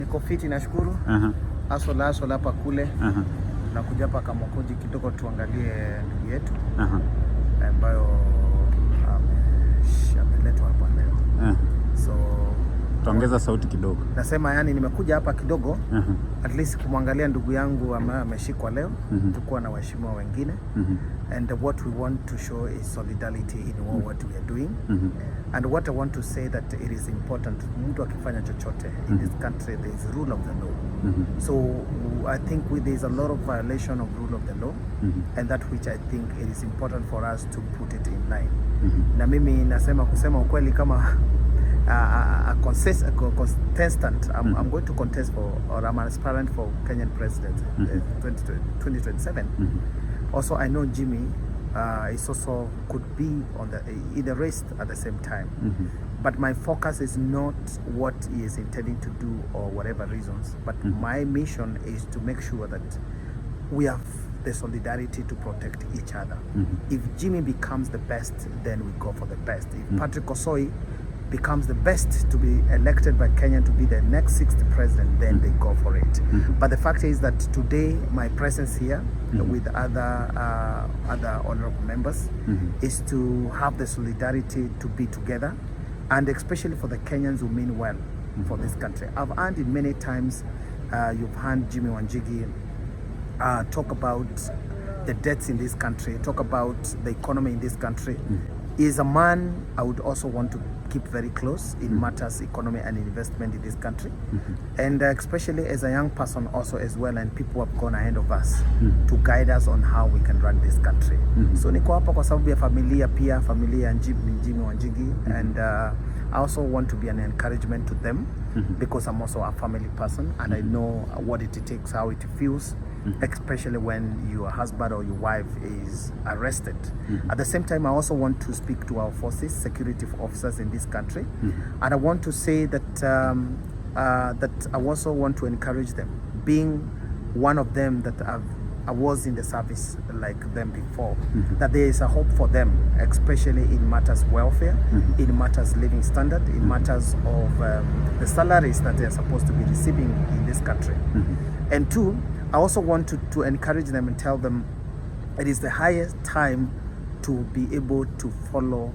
Niko fiti nashukuru. Asola hapa kule. Na kuja hapa Kamkunji kidogo tuangalie ndugu yetu. Ambayo ameletwa hapa leo. So tuongeza sauti kidogo. Nasema yani nimekuja hapa kidogo at least kumwangalia ndugu yangu ambaye ameshikwa leo. Tukuwa na waheshimiwa wengine. And what we want to show is solidarity in what we are doing. And what I want to say that it is important, mtu akifanya chochote in this country there is rule of the law. So I think there is a lot of violation of rule of the law, and that which I think it is important for us to put it in line. Na mimi nasema kusema ukweli kama a contestant, I'm going to contest for, or I'm an aspirant for Kenyan president 2027. Also, I know Jimmy is also could be on in the race at the same time. But my focus is not what he is intending to do or whatever reasons. But my mission is to make sure that we have the solidarity to protect each other. If Jimmy becomes the best, then we go for the best. If Patrick Osoi becomes the best to be elected by Kenya to be the next 6th president, then they go for it. But the fact is that today my presence here with other honorable members is to have the solidarity to be together, and especially for the Kenyans who mean well for this country. I've heard it many times, you've heard Jimmy Wanjigi talk about the debts in this country, talk about the economy in this country. He is a man I would also want to keep very close in matters economy and investment in this country, and especially as a young person also as well, and people have gone ahead of us to guide us on how we can run this country. So niko hapa kwa sababu ya familia pia, familia ya Jimmy Wanjigi, and I also want to be an encouragement to them because I'm also a family person, and I know what it takes, how it feels, especially when your husband or your wife is arrested. At the same time, I also want to speak to our forces, security officers in this country, and I want to say that that I also want to encourage them, being one of them that I was in the service like them before, that there is a hope for them, especially in matters welfare, in matters living standard, in matters of the salaries that they are supposed to be receiving in this country. And two, I also want to encourage them and tell them it is the highest time to be able to follow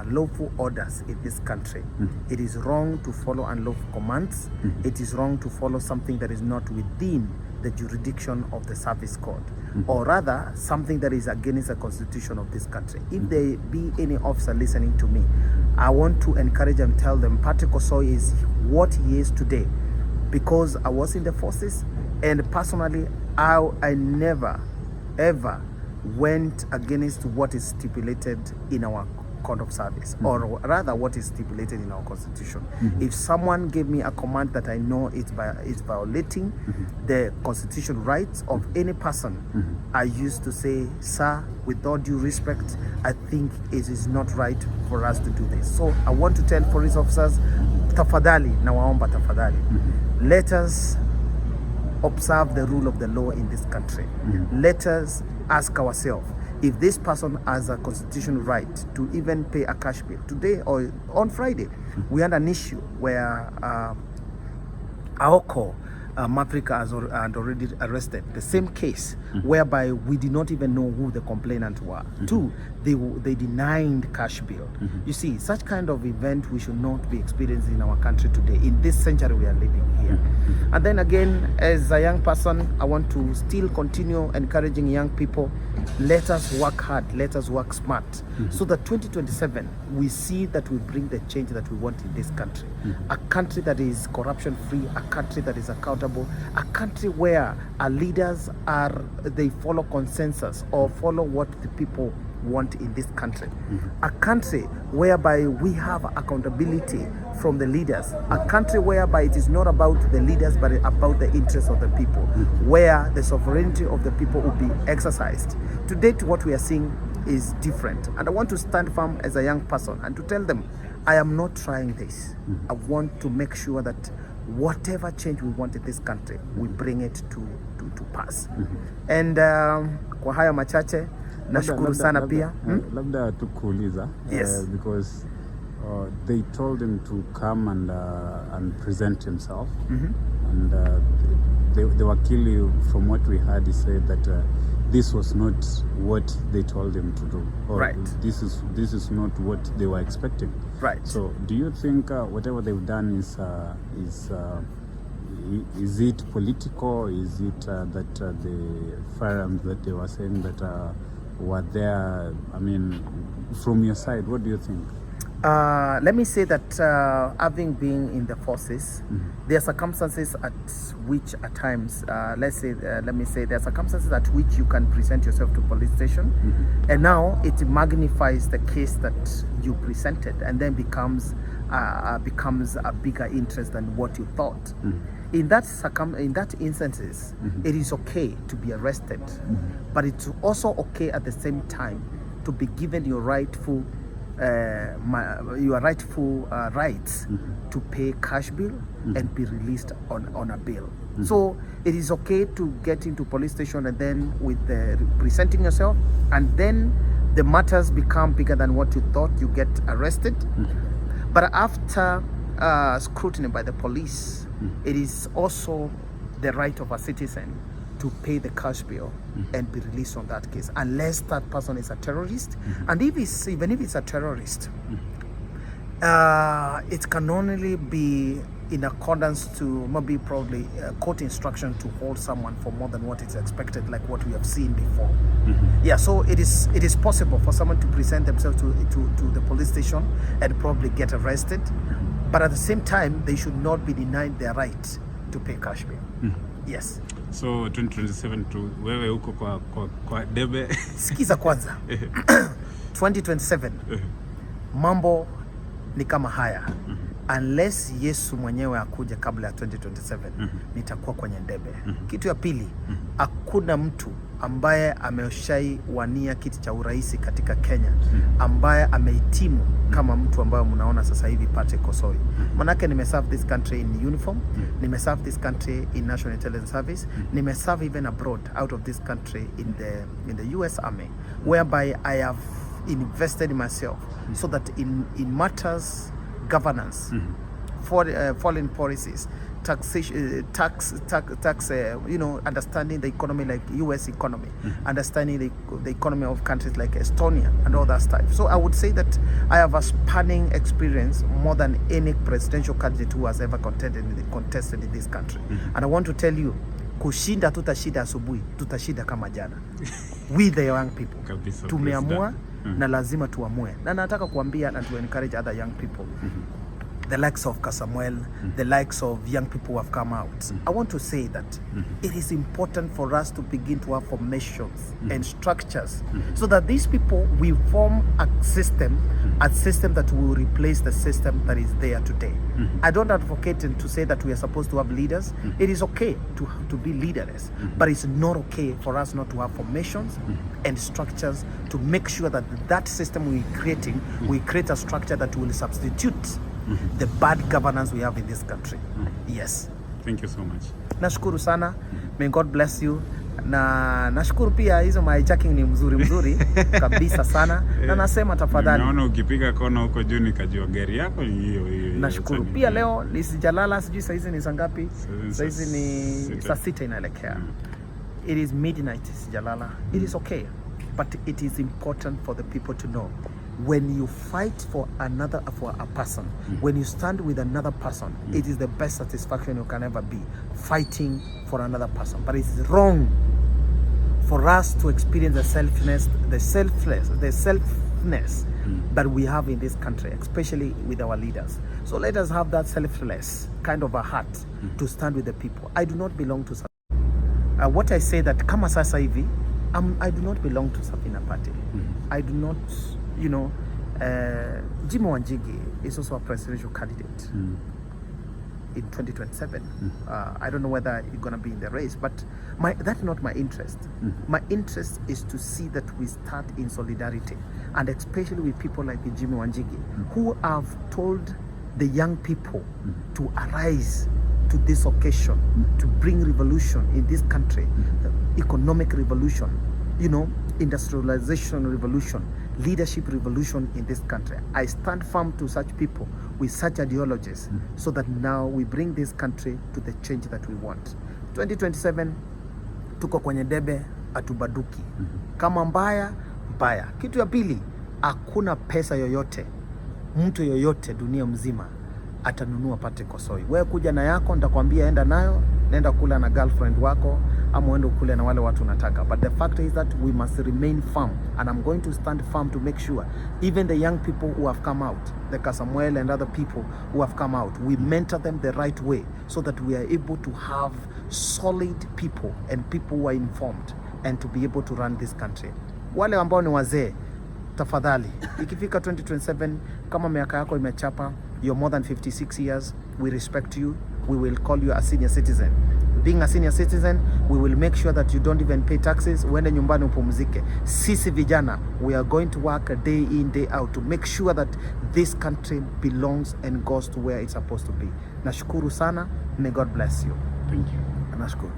lawful orders in this country. It is wrong to follow unlawful commands. It is wrong to follow something that is not within the jurisdiction of the service code, or rather something that is against the constitution of this country. If there be any officer listening to me, I want to encourage them, tell them Patrick Osoi is what he is today because I was in the forces, and personally I never ever went against what is stipulated in our code of service, or rather what is stipulated in our constitution. If someone gave me a command that I know it's violating the constitutional rights of any person, I used to say, sir, with all due respect, I think it is not right for us to do this. So I want to tell police officers, tafadhali, nawaomba tafadhali, let us observe the rule of the law in this country. Let us ask ourselves, if this person has a constitutional right to even pay a cash bill today or on Friday, we had an issue where Aoko Mafrika had already arrested the same case, whereby we did not even know who the complainant were. Two, they denied cash bill. You see, such kind of event we should not be experiencing in our country today, in this century we are living here. And then again, as a young person, I want to still continue encouraging young people, let us work hard, let us work smart, so that 2027 we see that we bring the change that we want in this country. A country that is corruption free, a country that is accountable, a country where our leaders they follow consensus or follow what the people want in this country. A country whereby we have accountability from the leaders. A country whereby it is not about the leaders but about the interests of the people, where the sovereignty of the people will be exercised. Today, what we are seeing is different, and I want to stand firm as a young person and to tell them, I am not trying this. I want to make sure that whatever change we want in this country, we bring it to pass. And kwa haya machache, nashukuru sana pia. Labda tukuuliza, yes. Because they told him to come and present himself. And the wakili, from what we heard, he said that this was not what they told him to do, or right. This is not what they were expecting. Right. So, do you think whatever they've done is it political? Is it that the firearms that they were saying that were there? I mean, from your side, what do you think? Let me say that having been in the forces, there are circumstances at which at times, let me say there are circumstances at which you can present yourself to police station, and now it magnifies the case that you presented, and then becomes a bigger interest than what you thought. In that instances, it is okay to be arrested, but it's also okay at the same time to be given your rightful rights to pay cash bill and be released on a bail. So it is okay to get into police station and then with presenting yourself, and then the matters become bigger than what you thought. You get arrested, but after scrutiny by the police, it is also the right of a citizen to pay the cash bill and be released on that case, unless that person is a terrorist. And even if it's a terrorist, it can only be in accordance to maybe probably court instruction to hold someone for more than what is expected, like what we have seen before. Yeah, so it is possible for someone to present themselves to the police station and probably get arrested, but at the same time they should not be denied their right to pay cash bill. Yes. So 2027 tu wewe huko kwa debe. Sikiza kwanza. 2027 mambo ni kama haya. Unless Yesu mwenyewe akuja kabla ya 2027, nitakuwa kwenye debe. Kitu ya pili, hakuna mtu ambaye ameshaiwania kiti cha urais katika Kenya ambaye amehitimu kama mtu ambaye mnaona sasa hivi Patrick Osoi. Manake nimeserve this country in uniform, nimeserve this country in National Intelligence Service, nimeserve even abroad out of this country in the US Army, whereby I have invested in myself so that in matters governance, foreign policies, taxation, tax, understanding the economy like US economy, understanding the economy of countries like Estonia and all that stuff. So I would say that I have a spanning experience more than any presidential candidate who has ever contested in this country. And I want to tell you, kushinda tutashinda asubuhi, tutashinda kama jana. We the young people, tumeamua na lazima tuamue. Na nataka kuambia and to encourage other young people, the likes of Kasamuel, the likes of young people who have come out. I want to say that it is important for us to begin to have formations and structures so that these people will form a system that will replace the system that is there today. I don't advocate to say that we are supposed to have leaders. It is okay to be leaderless, but it's not okay for us not to have formations and structures to make sure that that system we're creating, we create a structure that will substitute the bad governance we have in this country. Yes. Thank you so much. Nashukuru sana. May God bless you. Na nashukuru pia hizo hijacking ni mzuri kabisa sana. Na nasema tafadhali. Naona ukipiga kona huko juu nikajua gari yako hiyo. Nashukuru pia leo sijalala, sijui saa hizi ni saa ngapi? Saa hizi ni saa 6 inaelekea. It is midnight, sijalala. It is okay, but it is important for the people to know. When you fight for a person, when you stand with another person, it is the best satisfaction you can ever be, fighting for another person. But it's wrong for us to experience the selfness that we have in this country, especially with our leaders. So let us have that selfless kind of a heart to stand with the people. I do not belong to what I say that kama sasa hivi, I do not belong to Safina Party. I do not, Jimmy Wanjigi is also a presidential candidate in 2027. I don't know whether you're going to be in the race, but that's not my interest. My interest is to see that we start in solidarity, and especially with people like Jimmy Wanjigi, who have told the young people to arise to this occasion, to bring revolution in this country, economic revolution, industrialization revolution, leadership revolution in this country. I stand firm to such people with such ideologies so that now we bring this country to the change that we want. 2027 tuko kwenye debe, atubaduki. Kama mbaya, mbaya. Kitu ya pili, hakuna pesa yoyote, mtu yoyote dunia mzima atanunua Patrick Osoi. Wewe kuja na yako, nitakwambia enda nayo, nenda kula na girlfriend wako, ama uende kule na wale watu unataka. But the fact is that we must remain firm, and I'm going to stand firm to make sure even the young people who have come out, the Kasamuel and other people who have come out, we mentor them the right way so that we are able to have solid people and people who are informed and to be able to run this country. Wale ambao ni wazee, tafadhali, ikifika 2027 kama miaka yako imechapa, you're more than 56 years, we respect you, we will call you a senior citizen. Being a senior citizen, we will make sure that you don't even pay taxes. Uende nyumbani upumzike. Sisi vijana, we are going to work day in, day out to make sure that this country belongs and goes to where it's supposed to be. Nashukuru sana. May God bless you. Thank you. Nashukuru.